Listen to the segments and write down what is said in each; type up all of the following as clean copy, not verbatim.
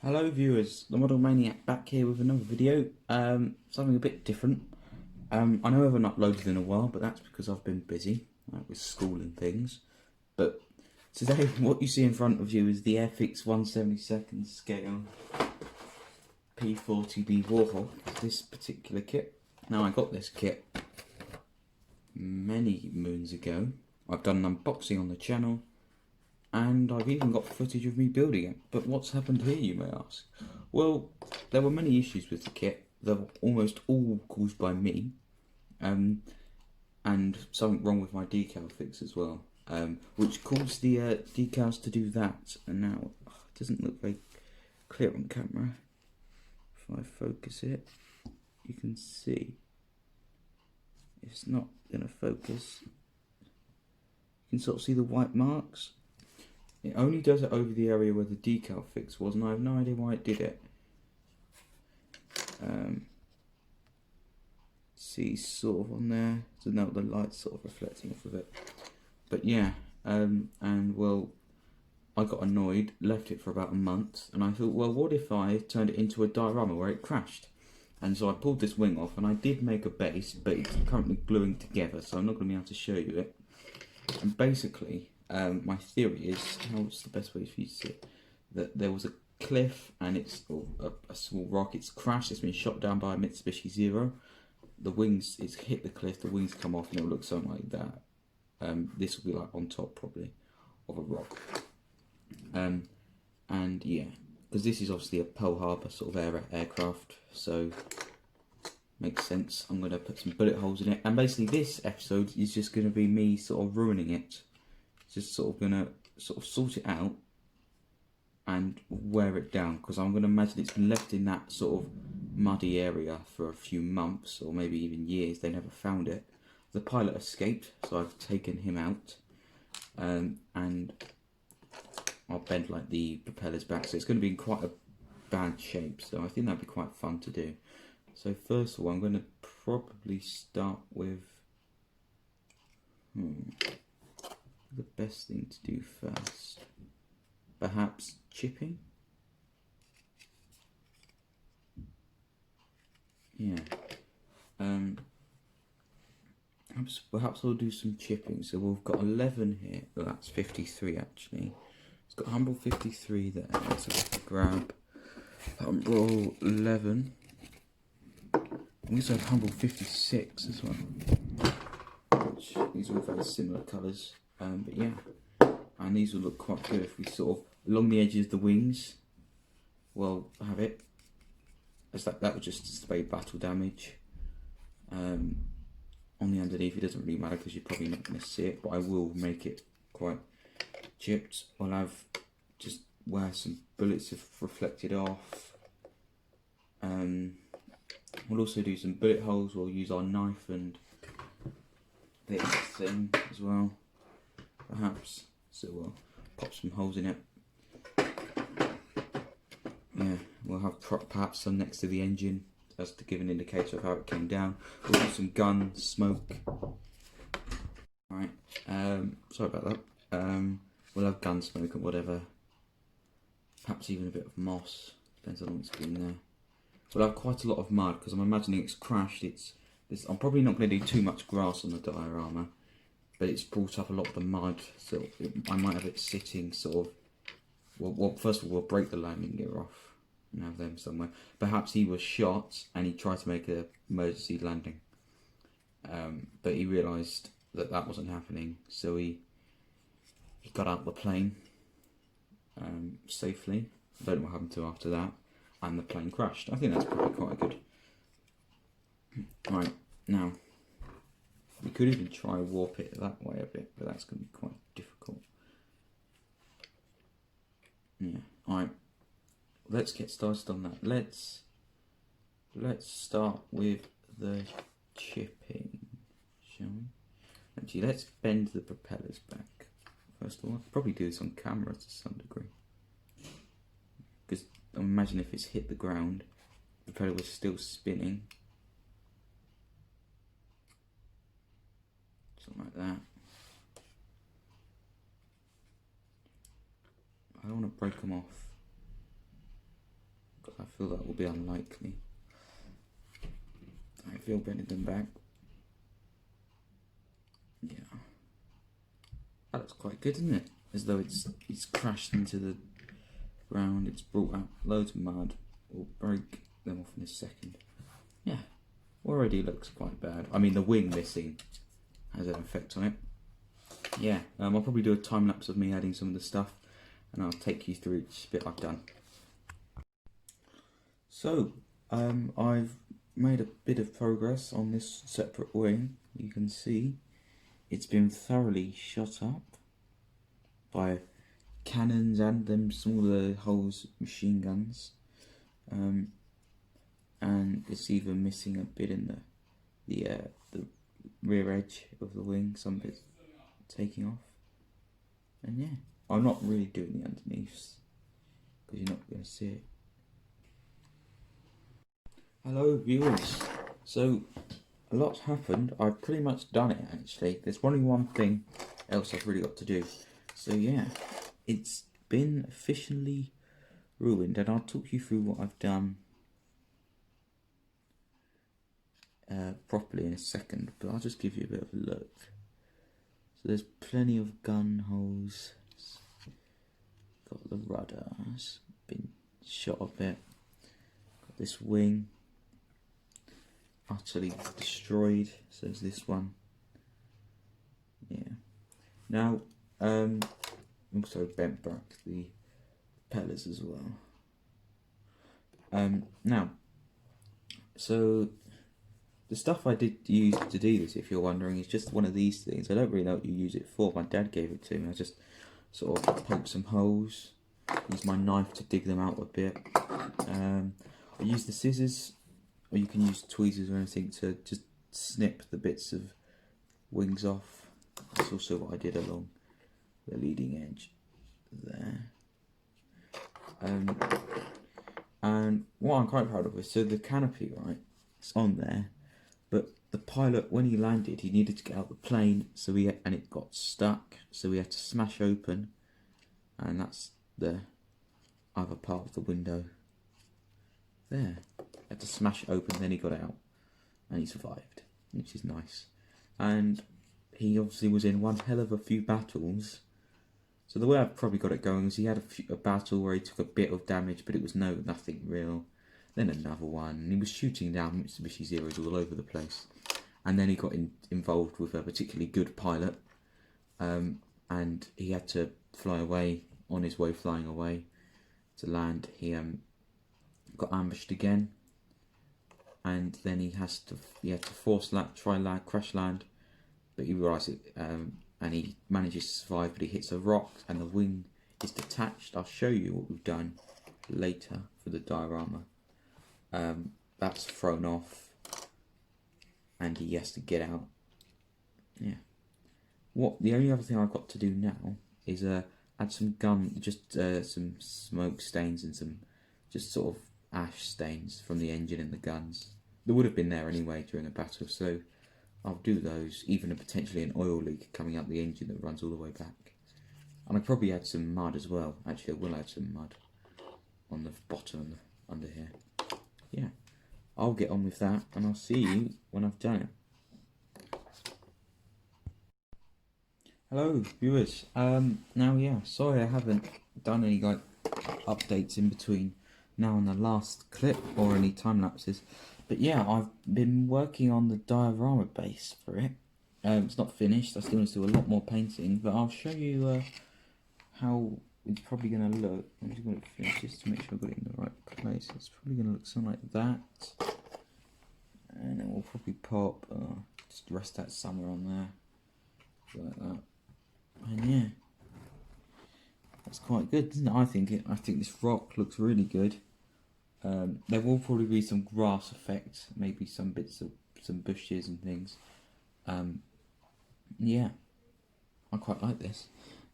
Hello viewers, the Model Maniac back here with another video, something a bit different. I know I haven't uploaded in a while, but that's because I've been busy with school and things. But today what you see in front of you is the FX 1/72 scale P40B Warhawk, this particular kit. Now I got this kit many moons ago. I've done an unboxing on the channel. And I've even got footage of me building it. But what's happened here, you may ask? Well, there were many issues with the kit. They were almost all caused by me. And something wrong with my decal fix as well. Which caused the decals to do that. And now, it doesn't look very clear on camera. If I focus it, you can see. It's not going to focus. You can sort of see the white marks. It only does it over the area where the decal fix was, and I have no idea why it did it. See, sort of on there, so now the light's sort of reflecting off of it. But yeah, and well, I got annoyed, left it for about a month, and I thought, well, what if I turned it into a diorama where it crashed? And so I pulled this wing off, and I did make a base, but it's currently gluing together, so I'm not going to be able to show you it. And basically, my theory is, how's the best way for you to see it, that there was a cliff and it's a small rock, it's crashed, it's been shot down by a Mitsubishi Zero. The wings, it's hit the cliff, the wings come off and it'll look something like that. This will be like on top probably of a rock. And yeah, because this is obviously a Pearl Harbor sort of aircraft, so makes sense. I'm going to put some bullet holes in it, and basically this episode is just going to be me sort of ruining it. Just sort of going to sort of sort it out and wear it down, because I'm going to imagine it's been left in that sort of muddy area for a few months or maybe even years. They never found it. The pilot escaped, so I've taken him out, and I'll bend like the propellers back, so it's going to be in quite a bad shape, so I think that'd be quite fun to do. So first of all, I'm going to probably start with the best thing to do first. Perhaps chipping? Yeah. Perhaps I'll do some chipping. So we've got 11 here. Well, that's 53 actually. It's got humble 53 there. So we'll grab humble 11. We also have humble 56 as well. Which these are all very similar colours. But yeah. And these will look quite good if we sort of, along the edges of the wings, we'll have it. As that will just display battle damage. On the underneath, it doesn't really matter because you're probably not going to see it, but I will make it quite chipped. I'll have just where some bullets have reflected off. We'll also do some bullet holes. We'll use our knife and this thing as well, perhaps. So we'll pop some holes in it. Yeah, we'll have perhaps some next to the engine, as to give an indicator of how it came down. We'll do some gun smoke. Alright, sorry about that. We'll have gun smoke and whatever. Perhaps even a bit of moss, depends how long it's been there. We'll have quite a lot of mud, because I'm imagining it's crashed. I'm probably not going to do too much grass on the diorama, but it's brought up a lot of the mud, so I might have it sitting sort of. Well, first of all, we'll break the landing gear off and have them somewhere. Perhaps he was shot and he tried to make an emergency landing, but he realised that that wasn't happening, so he got out of the plane safely. I don't know what happened to after that, and the plane crashed. I think that's probably quite good. Right, now we could even try warp it that way a bit, but that's going to be quite difficult. Yeah, alright, let's get started on that. Let's start with the chipping, shall we? Actually, let's bend the propellers back. First of all, I'll probably do this on camera to some degree, because imagine if it's hit the ground, the propeller was still spinning. Something like that. I don't want to break them off. because I feel that will be unlikely. I feel bending them back. Yeah, that looks quite good, isn't it? As though it's crashed into the ground. It's brought out loads of mud. We'll break them off in a second. Yeah, already looks quite bad. I mean, the wing missing has an effect on it. Yeah, I'll probably do a time lapse of me adding some of the stuff, and I'll take you through each bit I've done. So, I've made a bit of progress on this separate wing. You can see it's been thoroughly shot up by cannons and them smaller Hulls machine guns, and it's even missing a bit in the rear edge of the wing. Some bits taking off, and yeah, I'm not really doing the underneaths because you're not going to see it. Hello viewers. So a lot's happened. I've pretty much done it actually. There's only one thing else I've really got to do. So yeah, it's been officially ruined, and I'll talk you through what I've done properly in a second, but I'll just give you a bit of a look. So there's plenty of gun holes. Got the rudder, it's been shot a bit. Got this wing utterly destroyed, so there's this one. Yeah. Now, also bent back the propellers as well. Now, so the stuff I did use to do this, if you're wondering, is just one of these things. I don't really know what you use it for. My dad gave it to me. I just sort of poked some holes, used my knife to dig them out a bit. I used the scissors, or you can use tweezers or anything to just snip the bits of wings off. That's also what I did along the leading edge there. And what I'm quite proud of is, so the canopy, right, it's on there, but the pilot, when he landed, he needed to get out the plane, so and it got stuck, so we had to smash open, and that's the other part of the window there. Had to smash open, then he got out, and he survived, which is nice. And he obviously was in one hell of a few battles. So the way I've probably got it going is he had a battle where he took a bit of damage, but it was nothing real. Then another one, and he was shooting down Mitsubishi Zeros all over the place. And then he got involved with a particularly good pilot, and he had to fly away. On his way flying away to land, he got ambushed again, and then he had to force crash land, but he realised it, and he manages to survive, but he hits a rock and the wing is detached. I'll show you what we've done later for the diorama. That's thrown off, and he has to get out. Yeah. The only other thing I've got to do now is add some some smoke stains and some just sort of ash stains from the engine and the guns. They would have been there anyway during a battle, so I'll do those, even potentially an oil leak coming out the engine that runs all the way back. And I'll probably add some mud as well. Actually, I will add some mud on the bottom under here. Yeah, I'll get on with that, and I'll see you when I've done it. Hello viewers. Now yeah, sorry I haven't done any updates in between now and the last clip, or any time lapses. But yeah, I've been working on the diorama base for it. It's not finished. I still need to do a lot more painting, but I'll show you how it's probably going to look. I'm just going to finish this to make sure I've got it in the right place. It's probably going to look something like that, and it will probably pop. Just rest that somewhere on there, like that. And yeah, that's quite good, isn't it? I think this rock looks really good. There will probably be some grass effects, maybe some bits of some bushes and things. Yeah, I quite like this.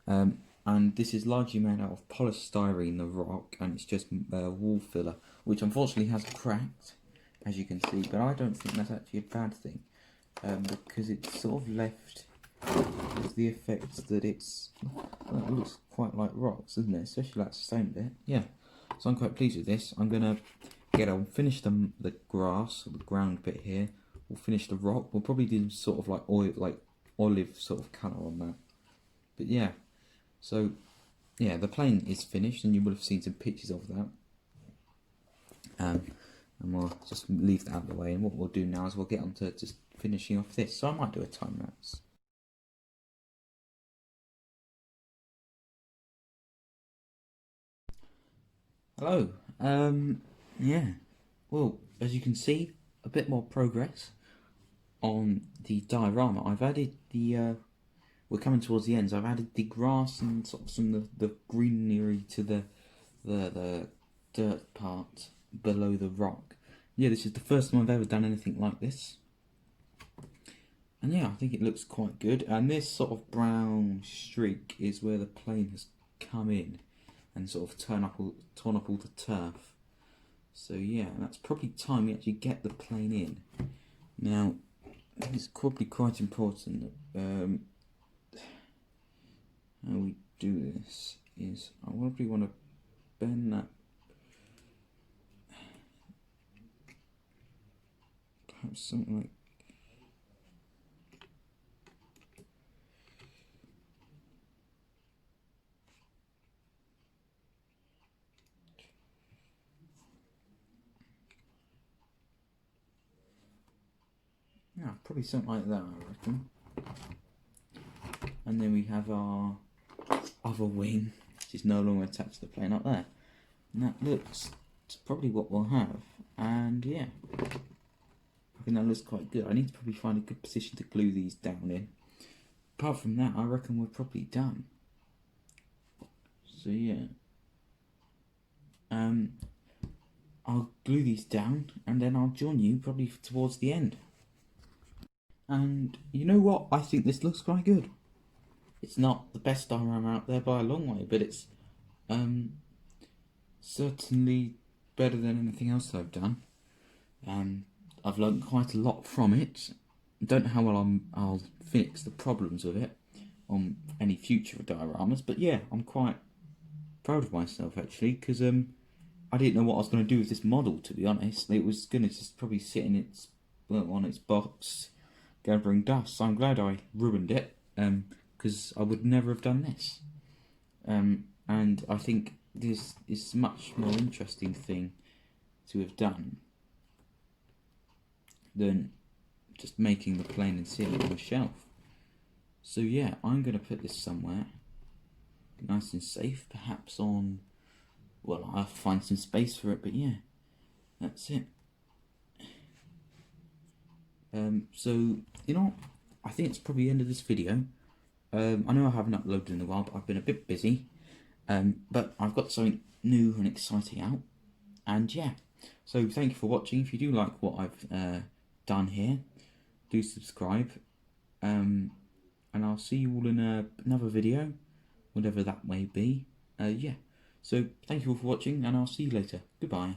And this is largely made out of polystyrene, the rock, and it's just wall filler, which unfortunately has cracked, as you can see. But I don't think that's actually a bad thing, because it's sort of left with the effect that it looks quite like rocks, doesn't it? Especially that stone bit. Yeah. So I'm quite pleased with this. I'm gonna finish the grass, the ground bit here. We'll finish the rock. We'll probably do sort of like olive sort of colour on that. But yeah, so yeah, the plane is finished, and you would have seen some pictures of that. And we'll just leave that out of the way. And what we'll do now is we'll get on to just finishing off this. So I might do a time lapse. Hello. Yeah. Well, as you can see, a bit more progress on the diorama. I've added the we're coming towards the end, so I've added the grass and sort of some of the greenery to the dirt part below the rock. Yeah, this is the first time I've ever done anything like this. And yeah, I think it looks quite good. And this sort of brown streak is where the plane has come in and sort of torn up all the turf. So yeah, that's probably time we actually get the plane in. Now, it's probably quite important that how we do this is I probably want to bend that perhaps something like probably something like that, I reckon. And then we have our other wing, which is no longer attached to the plane up there. And that looks probably what we'll have. And yeah, I think that looks quite good. I need to probably find a good position to glue these down in. Apart from that, I reckon we're probably done. So yeah, I'll glue these down and then I'll join you probably towards the end. And you know what? I think this looks quite good. It's not the best diorama out there by a long way, but it's certainly better than anything else I've done. I've learned quite a lot from it. Don't know how well I'll fix the problems with it on any future dioramas, but yeah, I'm quite proud of myself actually, because I didn't know what I was going to do with this model, to be honest. It was going to just probably sit in its on its box gathering dust. So I'm glad I ruined it, because I would never have done this. And I think this is a much more interesting thing to have done than just making the plane and sitting on a shelf. So yeah, I'm going to put this somewhere nice and safe, perhaps on, well, I'll have to find some space for it, but yeah, that's it. So, you know, I think it's probably the end of this video. I know I haven't uploaded in a while, but I've been a bit busy. But I've got something new and exciting out. And yeah, so thank you for watching. If you do like what I've done here, do subscribe. And I'll see you all in another video, whatever that may be. Yeah, so thank you all for watching, and I'll see you later. Goodbye.